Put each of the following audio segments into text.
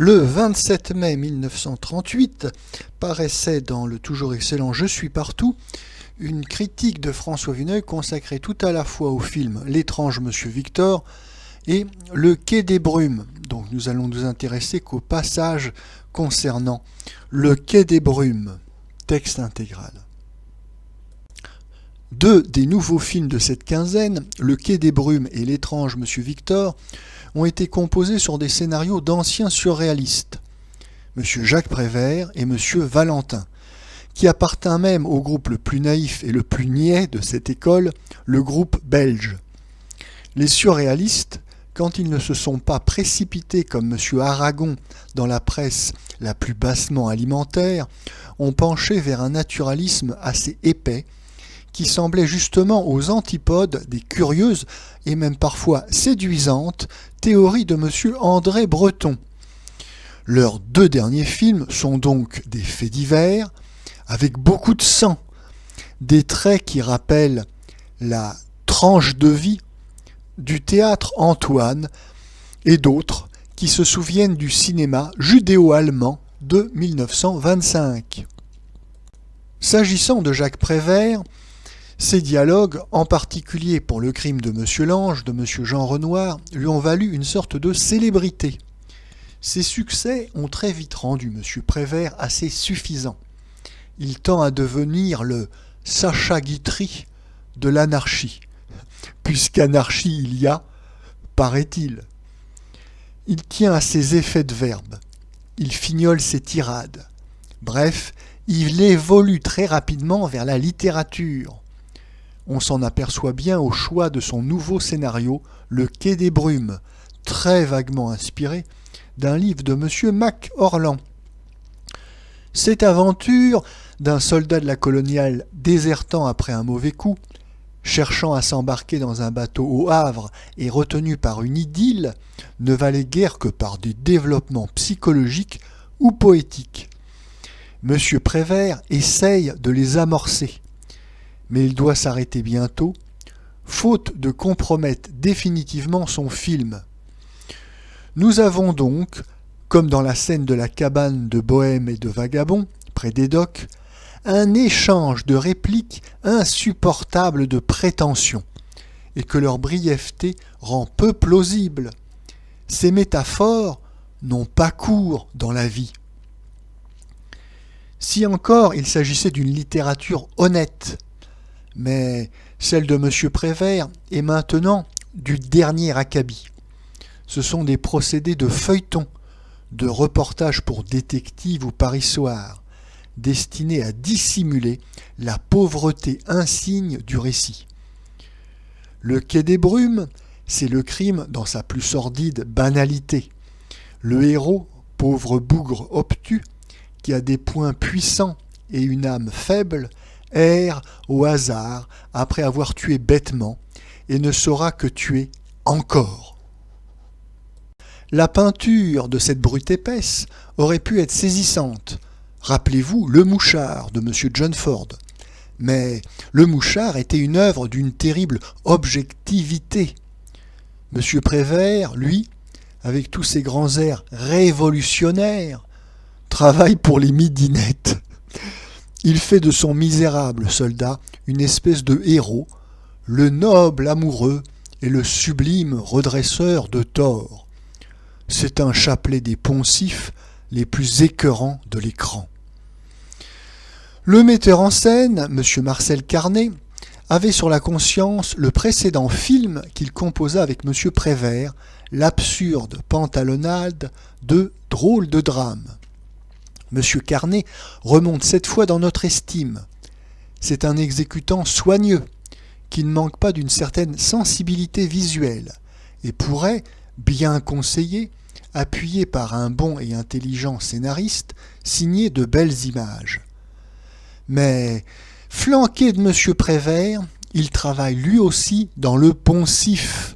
Le 27 mai 1938 paraissait dans le toujours excellent Je suis partout une critique de François Vineuil consacrée tout à la fois au film L'étrange Monsieur Victor et Le Quai des Brumes. Donc nous allons nous intéresser qu'au passage concernant Le Quai des Brumes, texte intégral. Deux des nouveaux films de cette quinzaine, Le Quai des Brumes et L'étrange Monsieur Victor, ont été composés sur des scénarios d'anciens surréalistes, M. Jacques Prévert et M. Valentin, qui appartint même au groupe le plus naïf et le plus niais de cette école, le groupe belge. Les surréalistes, quand ils ne se sont pas précipités comme M. Aragon dans la presse la plus bassement alimentaire, ont penché vers un naturalisme assez épais, qui semblait justement aux antipodes des curieuses et même parfois séduisantes théories de M. André Breton. Leurs deux derniers films sont donc des faits divers, avec beaucoup de sang, des traits qui rappellent la tranche de vie du théâtre Antoine et d'autres qui se souviennent du cinéma judéo-allemand de 1925. S'agissant de Jacques Prévert, ces dialogues, en particulier pour Le crime de M. Lange, de M. Jean Renoir, lui ont valu une sorte de célébrité. Ces succès ont très vite rendu M. Prévert assez suffisant. Il tend à devenir le Sacha Guitry de l'anarchie, puisqu'anarchie il y a, paraît-il. Il tient à ses effets de verbe, il fignole ses tirades. Bref, il évolue très rapidement vers la littérature. On s'en aperçoit bien au choix de son nouveau scénario, Le Quai des Brumes, très vaguement inspiré d'un livre de M. Mac Orlan. Cette aventure d'un soldat de la coloniale désertant après un mauvais coup, cherchant à s'embarquer dans un bateau au Havre et retenu par une idylle, ne valait guère que par des développements psychologiques ou poétiques. M. Prévert essaye de les amorcer, mais il doit s'arrêter bientôt, faute de compromettre définitivement son film. Nous avons donc, comme dans la scène de la cabane de Bohème et de Vagabond, près des docks, un échange de répliques insupportables de prétention, et que leur brièveté rend peu plausible. Ces métaphores n'ont pas cours dans la vie. Si encore il s'agissait d'une littérature honnête, mais celle de M. Prévert est maintenant du dernier acabit. Ce sont des procédés de feuilleton, de reportages pour détectives ou Paris Soir, destinés à dissimuler la pauvreté insigne du récit. Le Quai des Brumes, c'est le crime dans sa plus sordide banalité. Le héros, pauvre bougre obtus, qui a des poings puissants et une âme faible, erre au hasard après avoir tué bêtement et ne saura que tuer encore. La peinture de cette brute épaisse aurait pu être saisissante. Rappelez-vous Le Mouchard de M. John Ford. Mais Le Mouchard était une œuvre d'une terrible objectivité. M. Prévert, lui, avec tous ses grands airs révolutionnaires, travaille pour les midinettes. Il fait de son misérable soldat une espèce de héros, le noble amoureux et le sublime redresseur de tort. C'est un chapelet des poncifs les plus écœurants de l'écran. Le metteur en scène, M. Marcel Carnet, avait sur la conscience le précédent film qu'il composa avec M. Prévert, l'absurde pantalonnade de Drôle de drame. M. Carnet remonte cette fois dans notre estime. C'est un exécutant soigneux, qui ne manque pas d'une certaine sensibilité visuelle, et pourrait, bien conseillé, appuyé par un bon et intelligent scénariste, signer de belles images. Mais, flanqué de M. Prévert, il travaille lui aussi dans le poncif.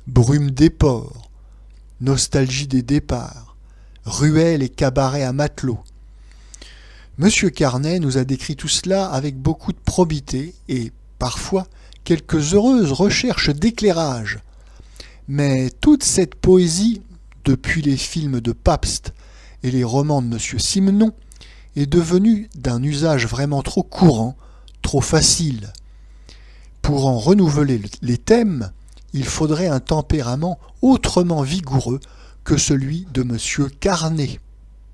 Brume des ports, nostalgie des départs, ruelles et cabarets à matelots. M. Carnet nous a décrit tout cela avec beaucoup de probité et, parfois, quelques heureuses recherches d'éclairage. Mais toute cette poésie depuis les films de Pabst et les romans de M. Simenon, est devenu d'un usage vraiment trop courant, trop facile. Pour en renouveler les thèmes, il faudrait un tempérament autrement vigoureux que celui de M. Carnet.